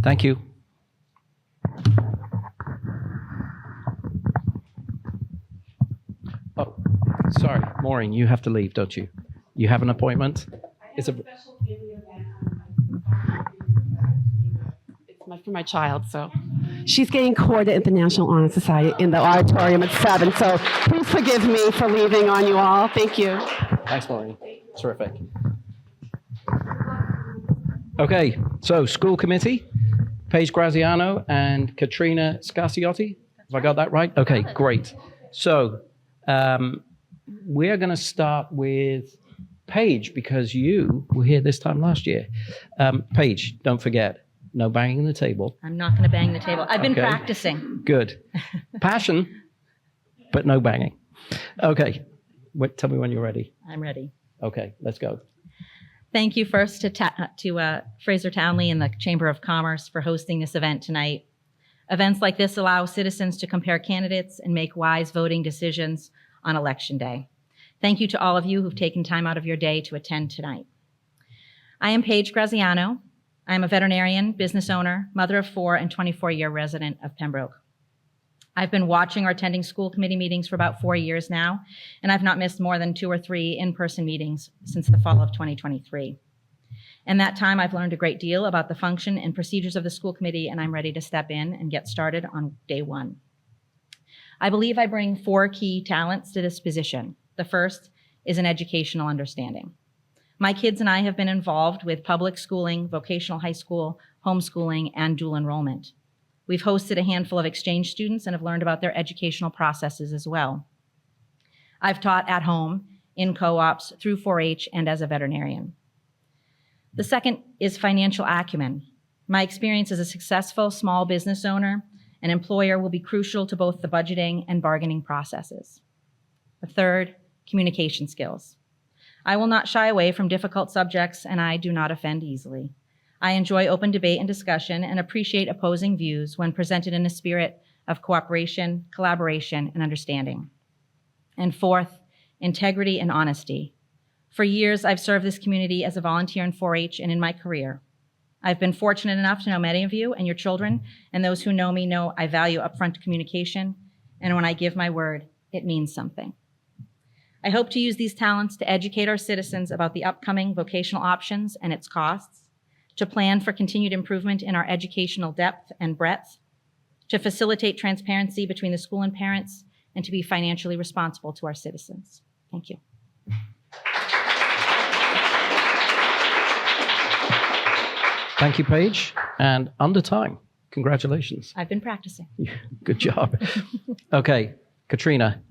Thank you. Oh, sorry, Maureen, you have to leave, don't you? You have an appointment? It's a special family event. It's for my child, so. She's getting courted at the National Honor Society in the auditorium at 7, so please forgive me for leaving on you all. Thank you. Thanks, Maureen. Terrific. Okay, so school committee, Paige Graziano and Katrina Scarsciotti. Have I got that right? Okay, great. So we're going to start with Paige because you were here this time last year. Paige, don't forget, no banging the table. I'm not going to bang the table. I've been practicing. Good. Passion, but no banging. Okay, tell me when you're ready. I'm ready. Okay, let's go. Thank you first to Fraser Townley and the Chamber of Commerce for hosting this event tonight. Events like this allow citizens to compare candidates and make wise voting decisions on Election Day. Thank you to all of you who've taken time out of your day to attend tonight. I am Paige Graziano. I am a veterinarian, business owner, mother of 4, and 24-year resident of Pembroke. I've been watching or attending school committee meetings for about 4 years now, and I've not missed more than 2 or 3 in-person meetings since the fall of 2023. In that time, I've learned a great deal about the function and procedures of the school committee, and I'm ready to step in and get started on day 1. I believe I bring 4 key talents to this position. The first is an educational understanding. My kids and I have been involved with public schooling, vocational high school, homeschooling, and dual enrollment. We've hosted a handful of exchange students and have learned about their educational processes as well. I've taught at home, in co-ops, through 4-H, and as a veterinarian. The second is financial acumen. My experience as a successful small business owner and employer will be crucial to both the budgeting and bargaining processes. The third, communication skills. I will not shy away from difficult subjects, and I do not offend easily. I enjoy open debate and discussion and appreciate opposing views when presented in a spirit of cooperation, collaboration, and understanding. And fourth, integrity and honesty. For years, I've served this community as a volunteer in 4-H and in my career. I've been fortunate enough to know many of you and your children, and those who know me know I value upfront communication, and when I give my word, it means something. I hope to use these talents to educate our citizens about the upcoming vocational options and its costs, to plan for continued improvement in our educational depth and breadth, to facilitate transparency between the school and parents, and to be financially responsible to our citizens. Thank you. Thank you, Paige. And under time. Congratulations. I've been practicing. Good job. Okay, Katrina,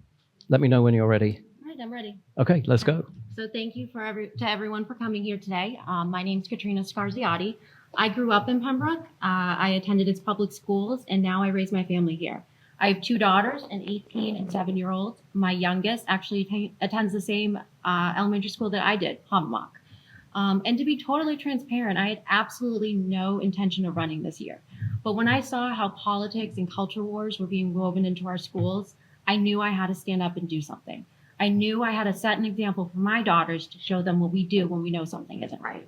let me know when you're ready. All right, I'm ready. Okay, let's go. So thank you to everyone for coming here today. My name's Katrina Scarsciotti. I grew up in Pembroke. I attended its public schools, and now I raise my family here. I have 2 daughters, an 18 and 7-year-old. My youngest actually attends the same elementary school that I did, Hamamock. And to be totally transparent, I had absolutely no intention of running this year. But when I saw how politics and culture wars were being woven into our schools, I knew I had to stand up and do something. I knew I had to set an example for my daughters to show them what we do when we know something isn't right.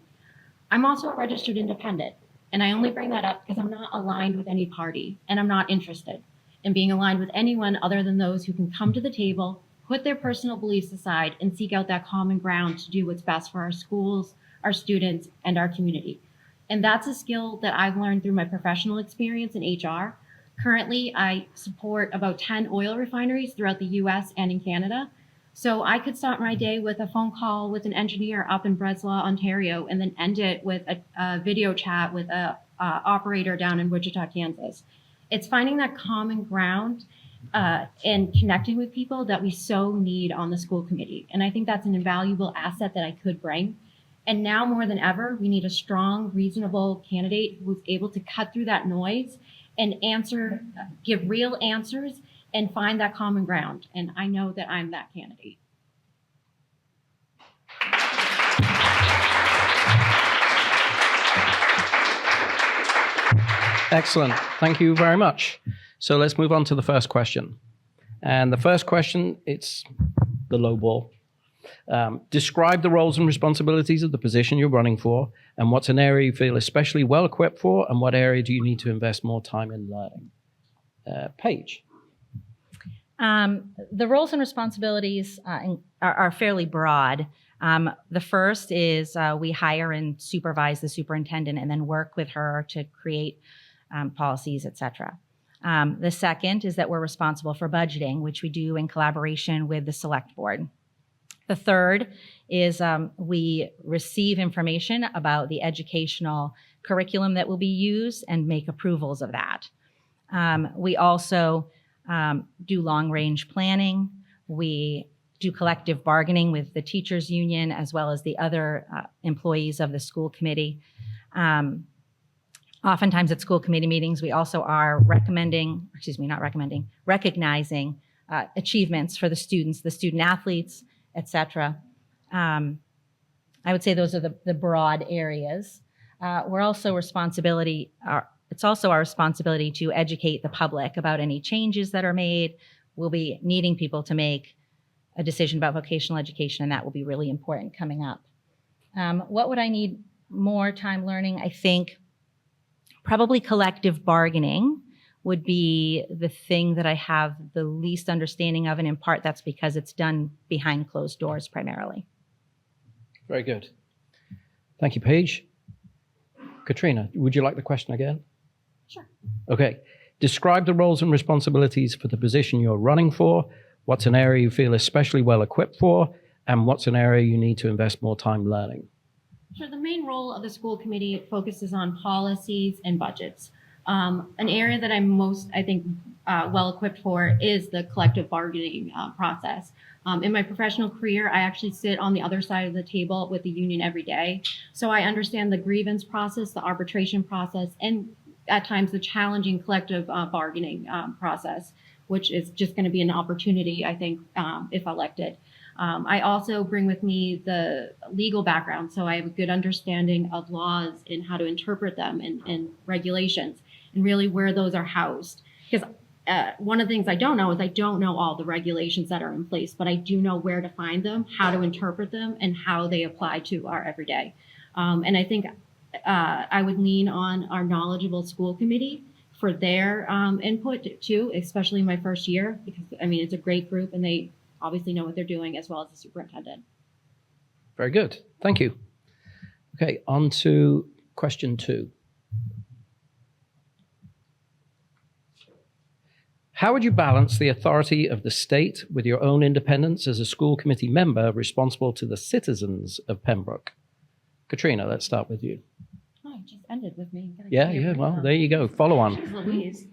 I'm also a registered independent, and I only bring that up because I'm not aligned with any party, and I'm not interested in being aligned with anyone other than those who can come to the table, put their personal beliefs aside, and seek out that common ground to do what's best for our schools, our students, and our community. And that's a skill that I've learned through my professional experience in HR. Currently, I support about 10 oil refineries throughout the US and in Canada. So I could start my day with a phone call with an engineer up in Breslau, Ontario, and then end it with a video chat with a operator down in Wichita, Kansas. It's finding that common ground and connecting with people that we so need on the school committee. And I think that's an invaluable asset that I could bring. And now more than ever, we need a strong, reasonable candidate who's able to cut through that noise and give real answers and find that common ground. And I know that I'm that candidate. Excellent. Thank you very much. So let's move on to the first question. And the first question, it's the low ball. Describe the roles and responsibilities of the position you're running for, and what's an area you feel especially well equipped for, and what area do you need to invest more time in learning? Paige. The roles and responsibilities are fairly broad. The first is we hire and supervise the superintendent and then work with her to create policies, et cetera. The second is that we're responsible for budgeting, which we do in collaboration with the select board. The third is we receive information about the educational curriculum that will be used and make approvals of that. We also do long-range planning. We do collective bargaining with the teachers union as well as the other employees of the school committee. Oftentimes at school committee meetings, we also are recognizing achievements for the students, the student athletes, et cetera. I would say those are the broad areas. It's also our responsibility to educate the public about any changes that are made. We'll be needing people to make a decision about vocational education, and that will be really important coming up. What would I need more time learning? I think probably collective bargaining would be the thing that I have the least understanding of, and in part that's because it's done behind closed doors primarily. Very good. Thank you, Paige. Katrina, would you like the question again? Sure. Okay. Describe the roles and responsibilities for the position you're running for. What's an area you feel especially well equipped for? And what's an area you need to invest more time learning? Sure. The main role of the school committee focuses on policies and budgets. An area that I'm most, I think, well equipped for is the collective bargaining process. In my professional career, I actually sit on the other side of the table with the union every day. So I understand the grievance process, the arbitration process, and at times the challenging collective bargaining process, which is just going to be an opportunity, I think, if elected. I also bring with me the legal background, so I have a good understanding of laws and how to interpret them and regulations and really where those are housed. Because one of the things I don't know is I don't know all the regulations that are in place, but I do know where to find them, how to interpret them, and how they apply to our everyday. And I think I would lean on our knowledgeable school committee for their input too, especially in my first year, because I mean, it's a great group and they obviously know what they're doing as well as the superintendent. Very good. Thank you. Okay, on to question 2. How would you balance the authority of the state with your own independence as a school committee member responsible to the citizens of Pembroke? Katrina, let's start with you. Oh, it just ended with me. Yeah, well, there you go. Follow on. Jeez Louise.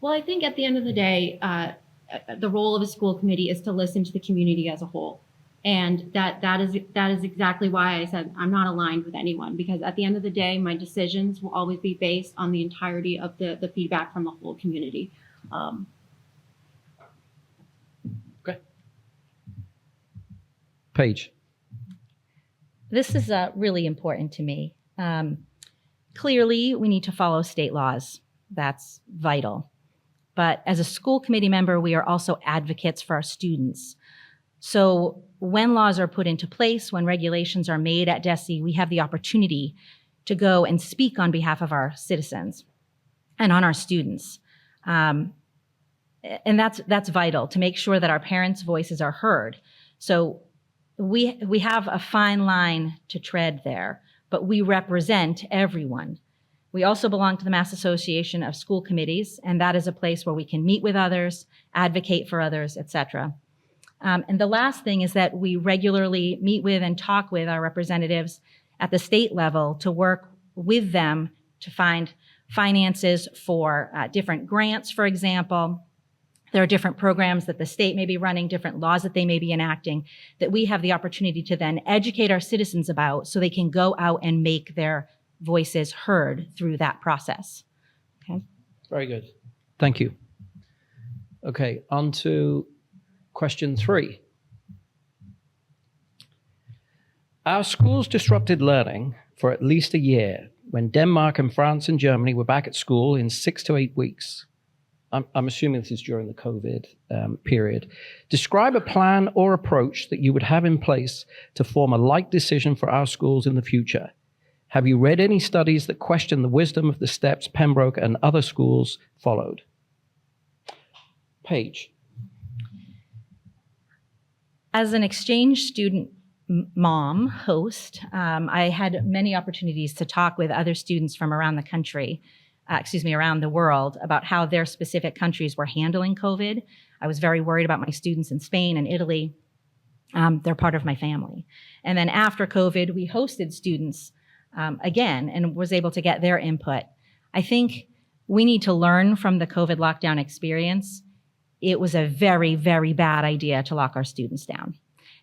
Well, I think at the end of the day, the role of a school committee is to listen to the community as a whole. And that is exactly why I said I'm not aligned with anyone, because at the end of the day, my decisions will always be based on the entirety of the feedback from the whole community. Okay. Paige. This is really important to me. Clearly, we need to follow state laws. That's vital. But as a school committee member, we are also advocates for our students. So when laws are put into place, when regulations are made at DESE, we have the opportunity to go and speak on behalf of our citizens and on our students. And that's vital to make sure that our parents' voices are heard. So we have a fine line to tread there, but we represent everyone. We also belong to the Mass Association of School Committees, and that is a place where we can meet with others, advocate for others, et cetera. And the last thing is that we regularly meet with and talk with our representatives at the state level to work with them to find finances for different grants, for example. There are different programs that the state may be running, different laws that they may be enacting, that we have the opportunity to then educate our citizens about so they can go out and make their voices heard through that process. Okay. Very good. Thank you. Okay, on to question 3. Our schools disrupted learning for at least a year when Denmark and France and Germany were back at school in 6 to 8 weeks. I'm assuming this is during the COVID period. Describe a plan or approach that you would have in place to form a like decision for our schools in the future. Have you read any studies that question the wisdom of the steps Pembroke and other schools followed? Paige. As an exchange student mom host, I had many opportunities to talk with other students from around the country, around the world, about how their specific countries were handling COVID. I was very worried about my students in Spain and Italy. They're part of my family. And then after COVID, we hosted students again and was able to get their input. I think we need to learn from the COVID lockdown experience. It was a very, very bad idea to lock our students down.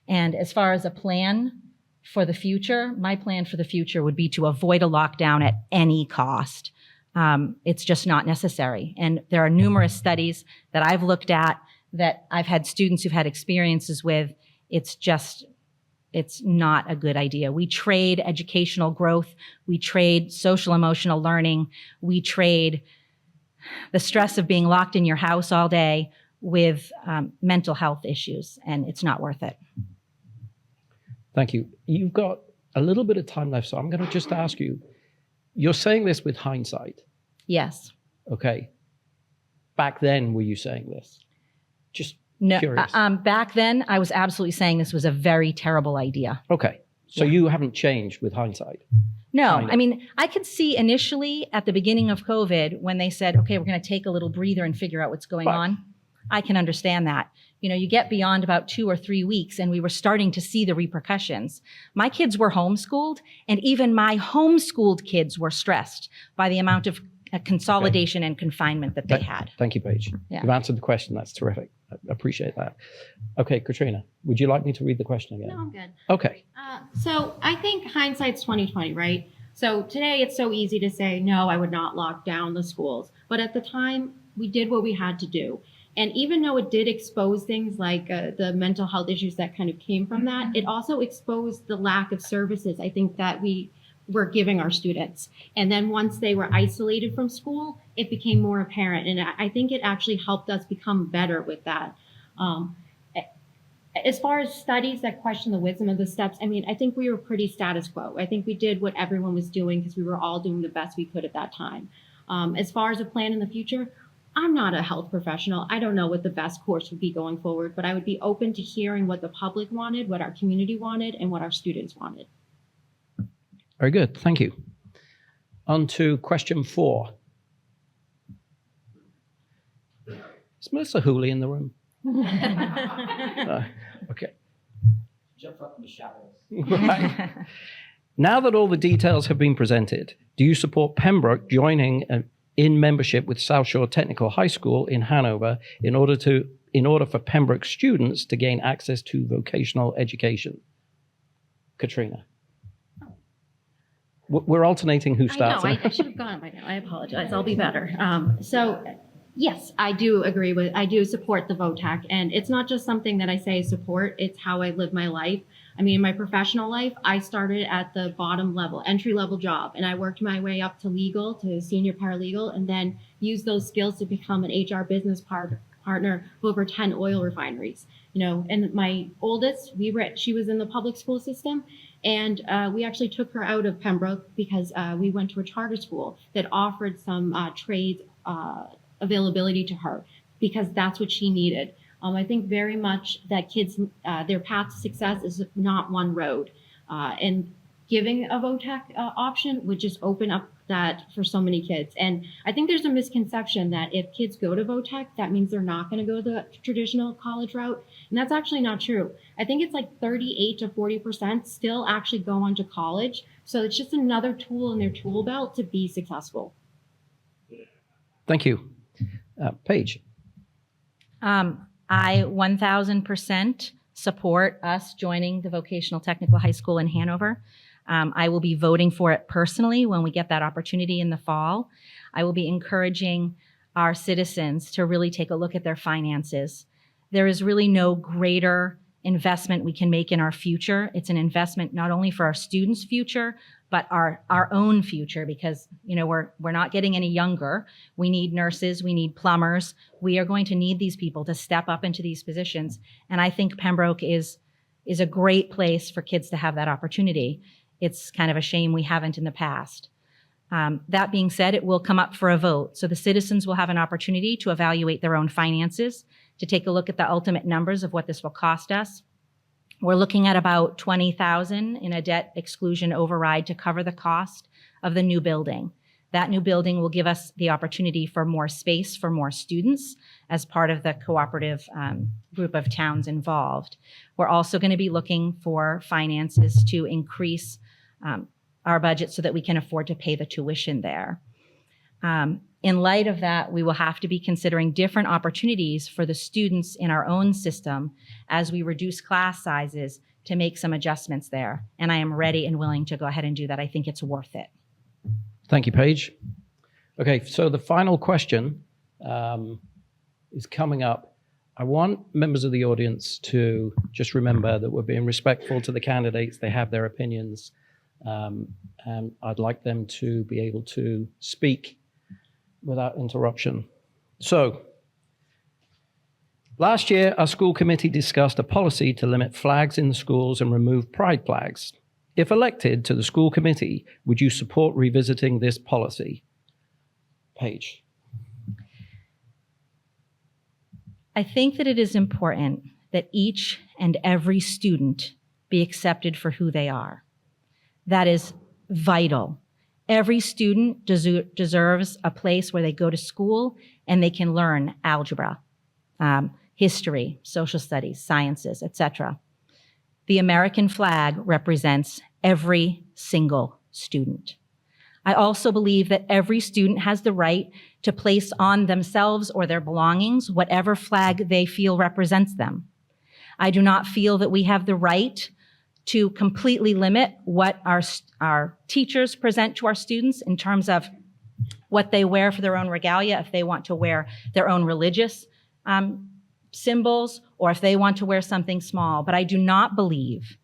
And as far as a plan for the future, my plan for the future would be to avoid a lockdown at any cost. It's just not necessary. And there are numerous studies that I've looked at that I've had students who've had experiences with. It's not a good idea. We trade educational growth. We trade social emotional learning. We trade the stress of being locked in your house all day with mental health issues, and it's not worth it. Thank you. You've got a little bit of time left, so I'm going to just ask you, you're saying this with hindsight. Yes. Okay. Back then, were you saying this? Just no, curious. Back then, I was absolutely saying this was a very terrible idea. Okay. So you haven't changed with hindsight? No. Kind of. I mean, I could see initially at the beginning of COVID when they said, okay, we're going to take a little breather and figure out what's going on. I can understand that. You know, you get beyond about 2 or 3 weeks and we were starting to see the repercussions. My kids were homeschooled, and even my homeschooled kids were stressed by the amount of consolidation and confinement that they had. Thank you, Paige. Yeah. You've answered the question. That's terrific. I appreciate that. Okay, Katrina, would you like me to read the question again? No, I'm good. Okay. So I think hindsight's 20/20, right? So today it's so easy to say, no, I would not lock down the schools. But at the time, we did what we had to do. And even though it did expose things like the mental health issues that kind of came from that, it also exposed the lack of services, I think, that we were giving our students. And then once they were isolated from school, it became more apparent. And I think it actually helped us become better with that. As far as studies that question the wisdom of the steps, I mean, I think we were pretty status quo. I think we did what everyone was doing because we were all doing the best we could at that time. As far as a plan in the future, I'm not a health professional. I don't know what the best course would be going forward, but I would be open to hearing what the public wanted, what our community wanted, and what our students wanted. Very good. Thank you. On to question 4. Is Melissa Hooley in the room? Okay. Jump up in the shadows. Right. Now that all the details have been presented, do you support Pembroke joining in membership with South Shore Technical High School in Hanover in order for Pembroke students to gain access to vocational education? Katrina. We're alternating who starts. I should have gone by now. I apologize. I'll be better. Yes, I do support the VOTAC, and it's not just something that I say support, it's how I live my life. I mean, in my professional life, I started at the bottom level, entry-level job, and I worked my way up to legal, to senior paralegal, and then used those skills to become an HR business partner of over 10 oil refineries. You know, and my oldest, she was in the public school system, and we actually took her out of Pembroke because we went to a charter school that offered some trade availability to her because that's what she needed. I think very much that kids, their path to success is not one road. And giving a VOTAC option would just open up that for so many kids. And I think there's a misconception that if kids go to VOTAC, that means they're not going to go the traditional college route. And that's actually not true. I think it's like 38 to 40% still actually go on to college. So it's just another tool in their tool belt to be successful. Thank you. Paige. I 1000% support us joining the Vocational Technical High School in Hanover. I will be voting for it personally when we get that opportunity in the fall. I will be encouraging our citizens to really take a look at their finances. There is really no greater investment we can make in our future. It's an investment not only for our students' future, but our own future, because, you know, we're not getting any younger. We need nurses, we need plumbers. We are going to need these people to step up into these positions. And I think Pembroke is a great place for kids to have that opportunity. It's kind of a shame we haven't in the past. That being said, it will come up for a vote. So the citizens will have an opportunity to evaluate their own finances, to take a look at the ultimate numbers of what this will cost us. We're looking at about $20,000 in a debt exclusion override to cover the cost of the new building. That new building will give us the opportunity for more space for more students as part of the cooperative group of towns involved. We're also going to be looking for finances to increase our budget so that we can afford to pay the tuition there. In light of that, we will have to be considering different opportunities for the students in our own system as we reduce class sizes to make some adjustments there. And I am ready and willing to go ahead and do that. I think it's worth it. Thank you, Paige. Okay, so the final question is coming up. I want members of the audience to just remember that we're being respectful to the candidates. They have their opinions. And I'd like them to be able to speak without interruption. So, last year, our school committee discussed a policy to limit flags in the schools and remove pride flags. If elected to the school committee, would you support revisiting this policy? Paige. I think that it is important that each and every student be accepted for who they are. That is vital. Every student deserves a place where they go to school and they can learn algebra, history, social studies, sciences, etc. The American flag represents every single student. I also believe that every student has the right to place on themselves or their belongings whatever flag they feel represents them. I do not feel that we have the right to completely limit what our teachers present to our students in terms of what they wear for their own regalia, if they want to wear their own religious symbols, or if they want to wear something small. But I do not believe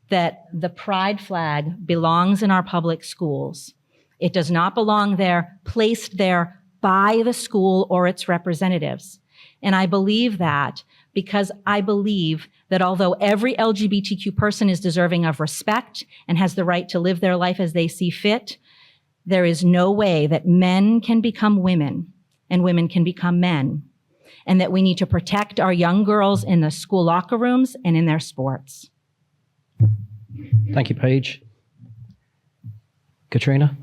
that the pride flag belongs in our public schools. It does not belong there, placed there by the school or its representatives. And I believe that because I believe that although every LGBTQ person is deserving of respect and has the right to live their life as they see fit, there is no way that men can become women and women can become men, and that we need to protect our young girls in the school locker rooms and in their sports. Thank you, Paige. Katrina?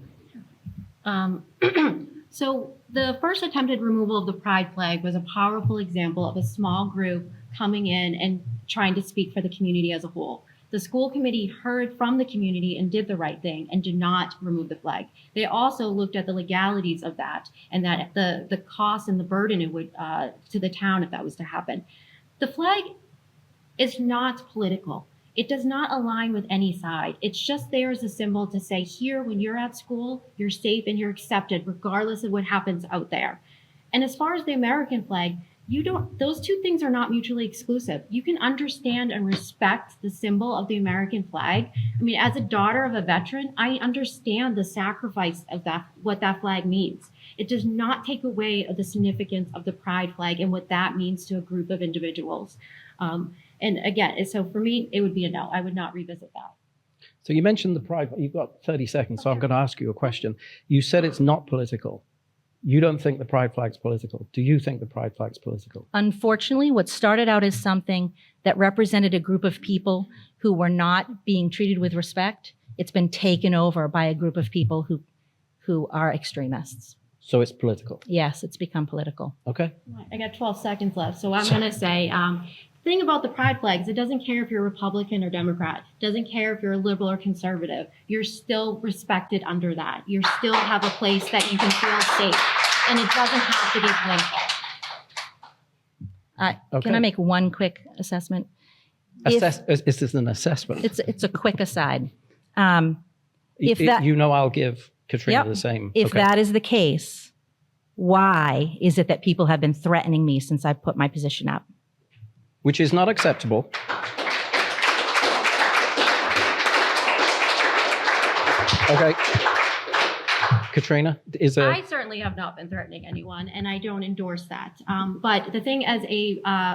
So the first attempted removal of the pride flag was a powerful example of a small group coming in and trying to speak for the community as a whole. The school committee heard from the community and did the right thing and did not remove the flag. They also looked at the legalities of that and that the cost and the burden it would to the town if that was to happen. The flag is not political. It does not align with any side. It's just there as a symbol to say, here, when you're at school, you're safe and you're accepted, regardless of what happens out there. And as far as the American flag, those two things are not mutually exclusive. You can understand and respect the symbol of the American flag. I mean, as a daughter of a veteran, I understand the sacrifice of what that flag means. It does not take away the significance of the pride flag and what that means to a group of individuals. And again, so for me, it would be a no. I would not revisit that. So you mentioned the pride. You've got 30 seconds, so I'm going to ask you a question. You said it's not political. You don't think the pride flag's political. Do you think the pride flag's political? Unfortunately, what started out as something that represented a group of people who were not being treated with respect, it's been taken over by a group of people who are extremists. So it's political? Yes, it's become political. Okay. I got 12 seconds left, so I'm going to say, the thing about the pride flags, it doesn't care if you're Republican or Democrat. It doesn't care if you're a liberal or conservative. You're still respected under that. You still have a place that you can feel safe, and it doesn't have to be political. Okay. Can I make one quick assessment? Is this an assessment? It's a quick aside. I'll give Katrina the same. If that is the case, why is it that people have been threatening me since I put my position up? Which is not acceptable. Okay. Katrina, is there... I certainly have not been threatening anyone, and I don't endorse that. But the thing as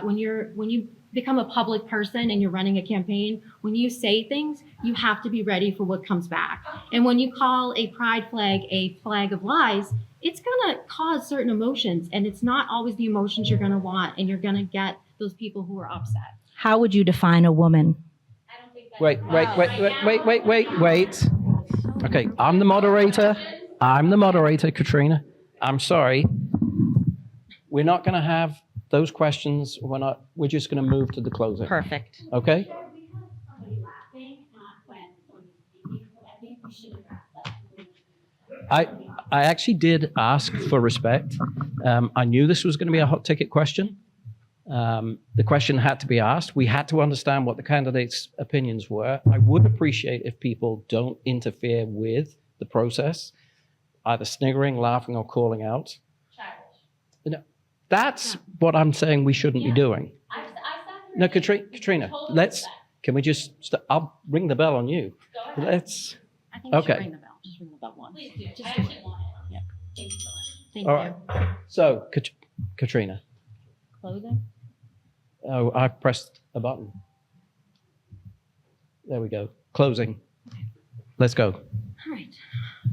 when you become a public person and you're running a campaign, when you say things, you have to be ready for what comes back. And when you call a pride flag a flag of lies, it's going to cause certain emotions, and it's not always the emotions you're going to want, and you're going to get those people who are upset. How would you define a woman? Wait. Okay, I'm the moderator, Katrina. I'm sorry. We're not going to have those questions. We're just going to move to the closing. Perfect. Okay? I actually did ask for respect. I knew this was going to be a hot ticket question. The question had to be asked. We had to understand what the candidates' opinions were. I would appreciate if people don't interfere with the process, either sniggering, laughing, or calling out. That's what I'm saying we shouldn't be doing. No, Katrina, can we just, I'll ring the bell on you. I think you should ring the bell. Just ring the bell once. Please do. I actually want it. Yeah. Thank you so much. Thank All you. right. So, Katrina. Closing? Oh, I pressed a button. There we go. Closing. Let's go. All right.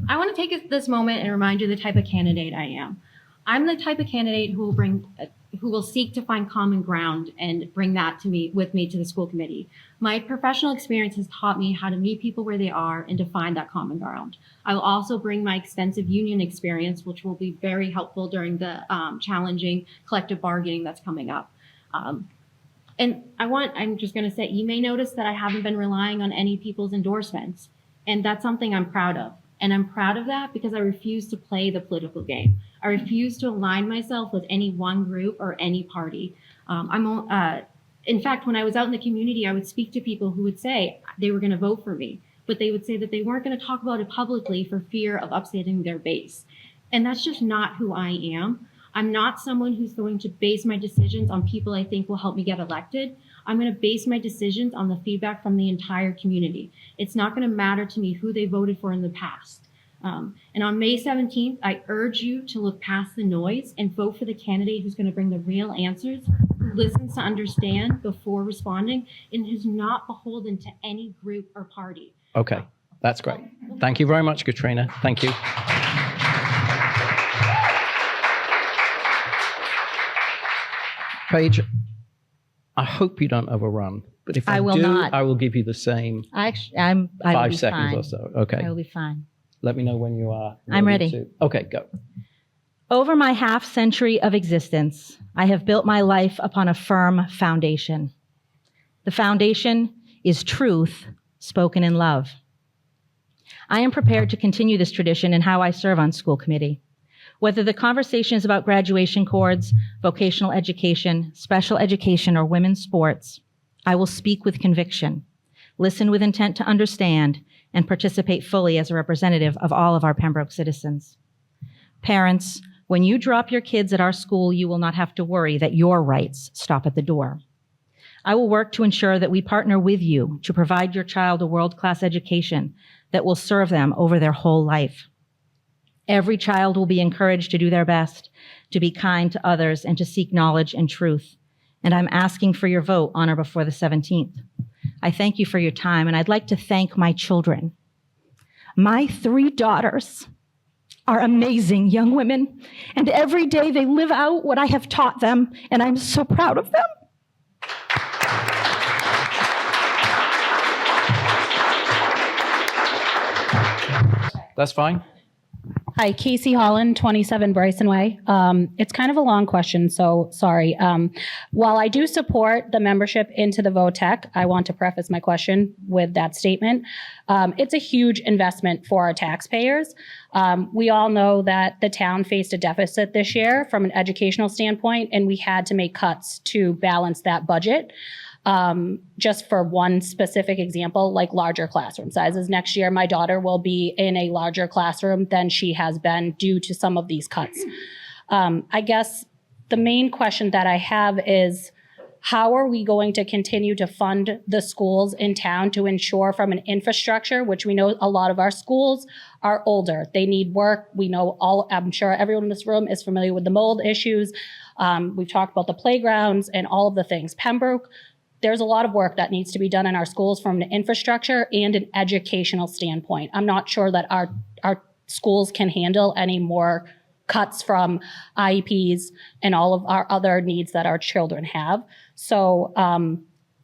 I want to take this moment and remind you the type of candidate I am. I'm the type of candidate who will seek to find common ground and bring that with me to the school committee. My professional experience has taught me how to meet people where they are and to find that common ground. I will also bring my extensive union experience, which will be very helpful during the challenging collective bargaining that's coming up. And I'm just going to say, you may notice that I haven't been relying on any people's endorsements, and that's something I'm proud of. And I'm proud of that because I refuse to play the political game. I refuse to align myself with any one group or any party. In fact, when I was out in the community, I would speak to people who would say they were going to vote for me, but they would say that they weren't going to talk about it publicly for fear of upsetting their base. And that's just not who I am. I'm not someone who's going to base my decisions on people I think will help me get elected. I'm going to base my decisions on the feedback from the entire community. It's not going to matter to me who they voted for in the past. And on May 17th, I urge you to look past the noise and vote for the candidate who's going to bring the real answers, who listens to understand before responding, and who's not beholden to any group or party. Okay, that's great. Thank you very much, Katrina. Thank you. Paige, I hope you don't overrun, but if I will do, not. I will give you the same I will 5 be seconds fine. or so. Okay. I will be fine. Let me know when you are. I'm ready. Okay, go. Over my half century of existence, I have built my life upon a firm foundation. The foundation is truth spoken in love. I am prepared to continue this tradition in how I serve on school committee. Whether the conversation is about graduation cords, vocational education, special education, or women's sports, I will speak with conviction, listen with intent to understand, and participate fully as a representative of all of our Pembroke citizens. Parents, when you drop your kids at our school, you will not have to worry that your rights stop at the door. I will work to ensure that we partner with you to provide your child a world-class education that will serve them over their whole life. Every child will be encouraged to do their best, to be kind to others, and to seek knowledge and truth. And I'm asking for your vote on or before the 17th. I thank you for your time, and I'd like to thank my children. My 3 daughters are amazing young women, and every day they live out what I have taught them, and I'm so proud of them. That's fine. Hi, Casey Holland, 27 Bryson Way. It's kind of a long question, so sorry. While I do support the membership into the VOTEC, I want to preface my question with that statement. It's a huge investment for our taxpayers. We all know that the town faced a deficit this year from an educational standpoint, and we had to make cuts to balance that budget. Just for one specific example, like larger classroom sizes. Next year, my daughter will be in a larger classroom than she has been due to some of these cuts. I guess the main question that I have is, how are we going to continue to fund the schools in town to ensure from an infrastructure, which we know a lot of our schools are older. They need work. We know I'm sure everyone in this room is familiar with the mold issues. We've talked about the playgrounds and all of the things. Pembroke, there's a lot of work that needs to be done in our schools from an infrastructure and an educational standpoint. I'm not sure that our schools can handle any more cuts from IEPs and all of our other needs that our children have. So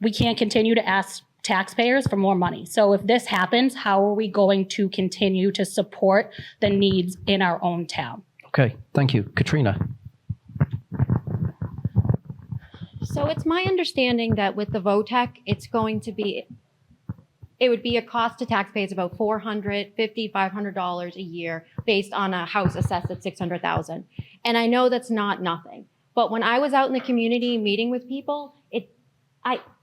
we can't continue to ask taxpayers for more money. So if this happens, how are we going to continue to support the needs in our own town? Okay, thank you. Katrina. So it's my understanding that with the VOTEC, it would be a cost to taxpayers about $450, $500 a year based on a house assessed at $600,000. And I know that's not nothing. But when I was out in the community meeting with people,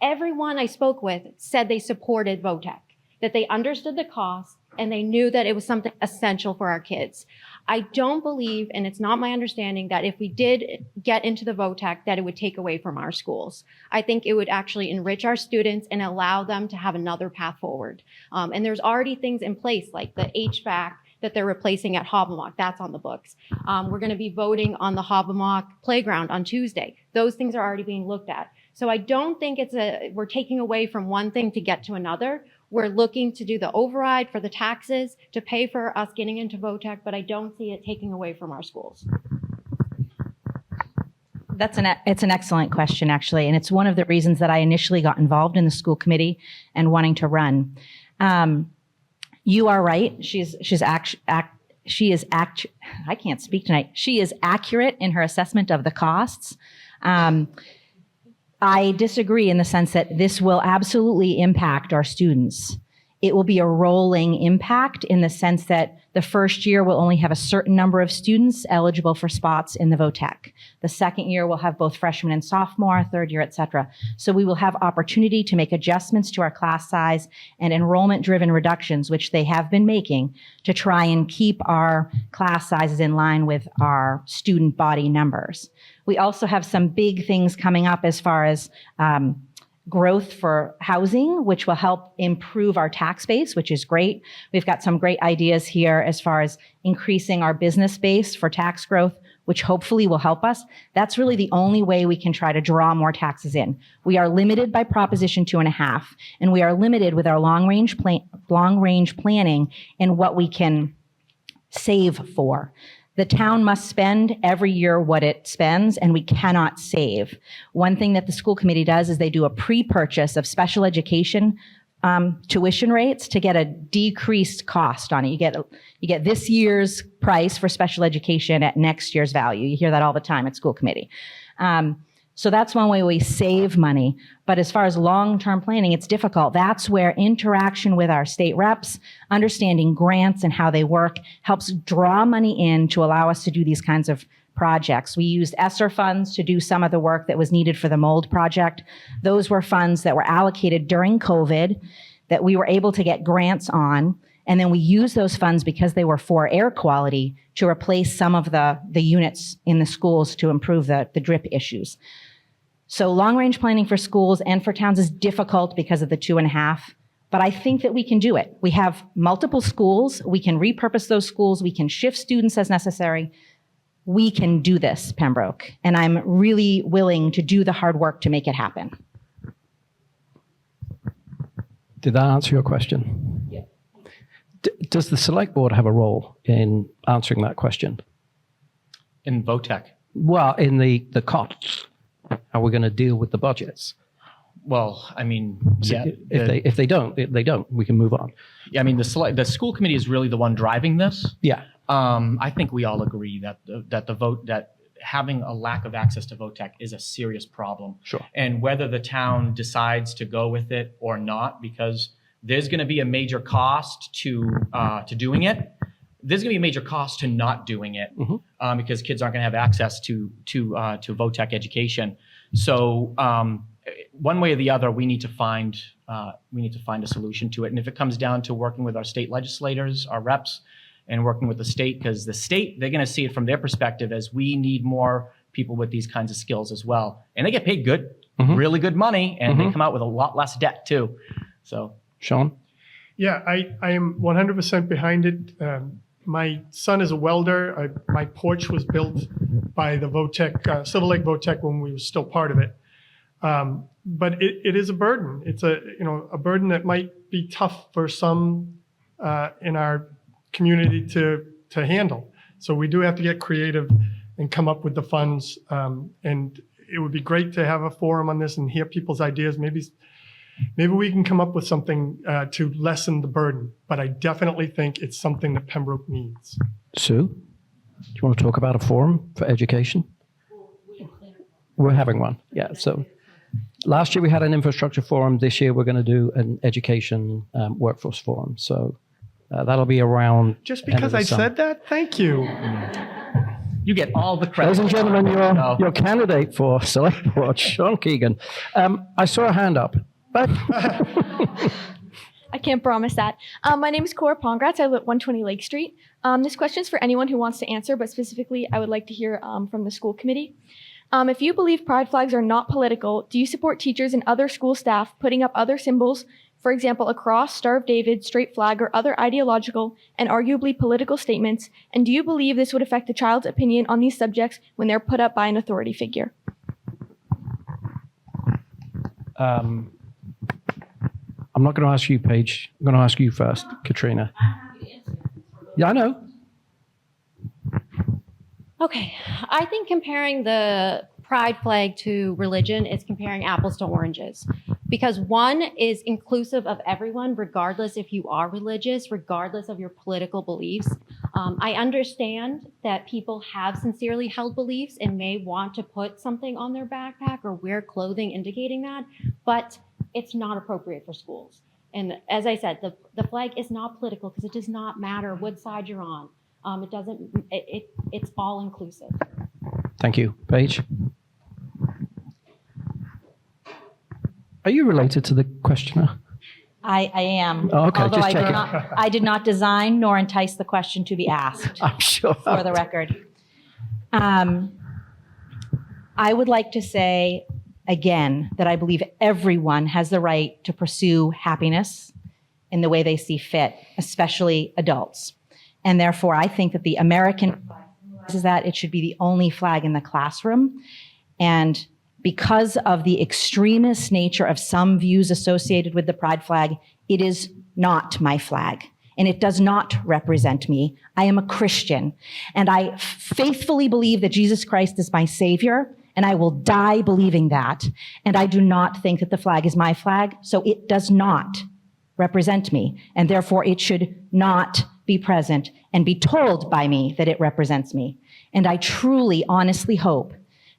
everyone I spoke with said they supported VOTEC, that they understood the cost and they knew that it was something essential for our kids. I don't believe, and it's not my understanding, that if we did get into the VOTEC, that it would take away from our schools. I think it would actually enrich our students and allow them to have another path forward. And there's already things in place like the HVAC that they're replacing at Hobbamock. That's on the books. We're going to be voting on the Hobbamock playground on Tuesday. Those things are already being looked at. So I don't think we're taking away from one thing to get to another. We're looking to do the override for the taxes to pay for us getting into VOTEC, but I don't see it taking away from our schools. It's an excellent question, actually, and it's one of the reasons that I initially got involved in the school committee and wanting to run. You are right. She is accurate in her assessment of the costs. I disagree in the sense that this will absolutely impact our students. It will be a rolling impact in the sense that the first year will only have a certain number of students eligible for spots in the VOTEC. The second year will have both freshmen and sophomore, third year, et cetera. So we will have opportunity to make adjustments to our class size and enrollment-driven reductions, which they have been making, to try and keep our class sizes in line with our student body numbers. We also have some big things coming up as far as growth for housing, which will help improve our tax base, which is great. We've got some great ideas here as far as increasing our business base for tax growth, which hopefully will help us. That's really the only way we can try to draw more taxes in. We are limited by Proposition 2.5, and we are limited with our long-range planning and what we can save for. The town must spend every year what it spends, and we cannot save. One thing that the school committee does is they do a pre-purchase of special education tuition rates to get a decreased cost on it. You get this year's price for special education at next year's value. You hear that all the time at school committee. So that's one way we save money. But as far as long-term planning, it's difficult. That's where interaction with our state reps, understanding grants and how they work, helps draw money in to allow us to do these kinds of projects. We used ESSER funds to do some of the work that was needed for the mold project. Those were funds that were allocated during COVID that we were able to get grants on. And then we used those funds because they were for air quality to replace some of the units in the schools to improve the drip issues. So long-range planning for schools and for towns is difficult because of the 2.5, but I think that we can do it. We have multiple schools. We can repurpose those schools. We can shift students as necessary. We can do this, Pembroke, and I'm really willing to do the hard work to make it happen. Did that answer your question? Yeah. Does the select board have a role in answering that question? In VOTEC. Well, in the costs. How we're going to deal with the budgets. Well, I mean, So yeah. if they don't, we can move on. Yeah, I mean, the school committee is really the one driving this. Yeah. I think we all agree that having a lack of access to VOTEC is a serious problem. Sure. And whether the town decides to go with it or not, because there's going to be a major cost to doing it. There's going to be a major cost to not doing it, because kids aren't going to have access to VOTEC education. So one way or the other, we need to find a solution to it. And if it comes down to working with our state legislators, our reps, and working with the state, because the state, they're going to see it from their perspective as we need more people with these kinds of skills as well. And they get paid good. really good money, and they come out with a lot less debt too. So, Sean? Yeah, I am 100% behind it. My son is a welder. My porch was built by the VOTEC, Silver Lake VOTEC when we were still part of it. But it is a burden. It's a burden that might be tough for some in our community to handle. So we do have to get creative and come up with the funds. And it would be great to have a forum on this and hear people's ideas. Maybe we can come up with something to lessen the burden. But I definitely think it's something that Pembroke needs. Sue, do you want to talk about a forum for education? We're having one, yeah. So last year we had an infrastructure forum. This year we're going to do an education workforce forum. So that'll be around. Just because I said that, thank you. you get all the credit. Ladies and gentlemen, your candidate for Select Board, Sean Keegan. I saw a hand up. But I can't promise that. My name is Cora Pongratz. I live at 120 Lake Street. This question is for anyone who wants to answer, but specifically I would like to hear from the school committee. If you believe pride flags are not political, do you support teachers and other school staff putting up other symbols, for example, a cross, Star of David, straight flag, or other ideological and arguably political statements? And do you believe this would affect the child's opinion on these subjects when they're put up by an authority figure? I'm not going to ask you, Paige. I'm going to ask you first, Katrina. Yeah, I know. Okay, I think comparing the pride flag to religion is comparing apples to oranges, because one is inclusive of everyone, regardless if you are religious, regardless of your political beliefs. I understand that people have sincerely held beliefs and may want to put something on their backpack or wear clothing indicating that, but it's not appropriate for schools. And as I said, the flag is not political because it does not matter what side you're on. It's all inclusive. Thank you. Paige? Are you related to the questioner? I am. Oh, okay, Although just I did, checking. I did not design nor entice the question to be asked, I'm sure. for the record. I would like to say again that I believe everyone has the right to pursue happiness in the way they see fit, especially adults. And therefore, I think that the American flag is that it should be the only flag in the classroom. And because of the extremist nature of some views associated with the pride flag, it is not my flag. And it does not represent me. I am a Christian. And I faithfully believe that Jesus Christ is my Savior. And I will die believing that. And I do not think that the flag is my flag. So it does not represent me. And therefore, it should not be present and be told by me that it represents me. And I truly, honestly hope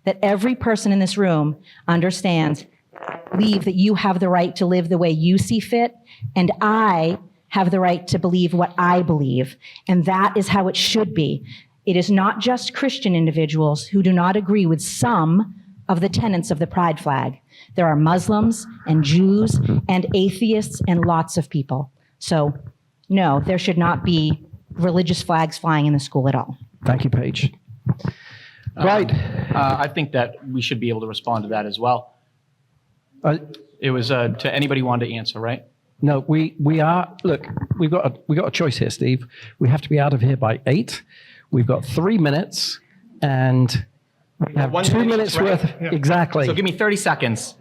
that every person in this room understands, I believe that you have the right to live the way you see fit, and I have the right to believe what I believe. And that is how it should be. It is not just Christian individuals who do not agree with some of the tenets of the pride flag. There are Muslims and Jews and atheists and lots of people. So no, there should not be religious flags flying in the school at all. Thank you, Paige. Right. I think that we should be able to respond to that as well. It was to anybody who wanted to answer, right? No, we are. Look, we've got a choice here, Steve. We have to be out of here by 8. We've got 3 minutes, and we have 2 minutes right? worth. Yeah. Exactly. So give me 30 seconds.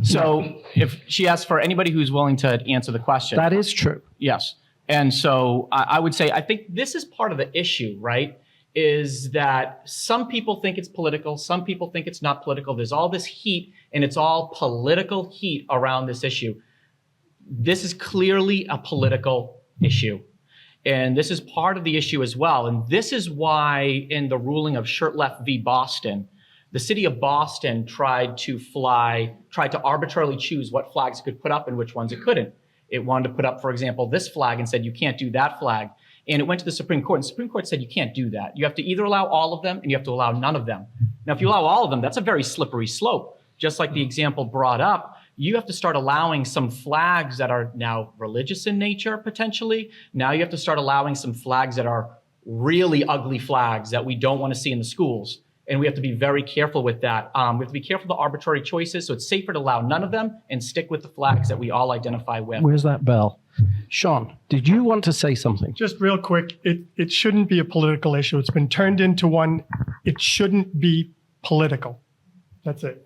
So if she asks for anybody who's willing to answer the question. That is true. Yes. And so I would say, I think this is part of the issue, right? Is that some people think it's political. Some people think it's not political. There's all this heat, and it's all political heat around this issue. This is clearly a political issue. And this is part of the issue as well. And this is why in the ruling of Shurtleff v. Boston, the city of Boston tried to arbitrarily choose what flags it could put up and which ones it couldn't. It wanted to put up, for example, this flag and said, you can't do that flag. And it went to the Supreme Court, and the Supreme Court said, you can't do that. You have to either allow all of them and you have to allow none of them. Now, if you allow all of them, that's a very slippery slope. Just like the example brought up, you have to start allowing some flags that are now religious in nature, potentially. Now you have to start allowing some flags that are really ugly flags that we don't want to see in the schools. And we have to be very careful with that. We have to be careful of the arbitrary choices. So it's safer to allow none of them and stick with the flags that we all identify with. Where's that bell? Sean, did you want to say something? Just real quick, it shouldn't be a political issue. It's been turned into one. It shouldn't be political. That's it.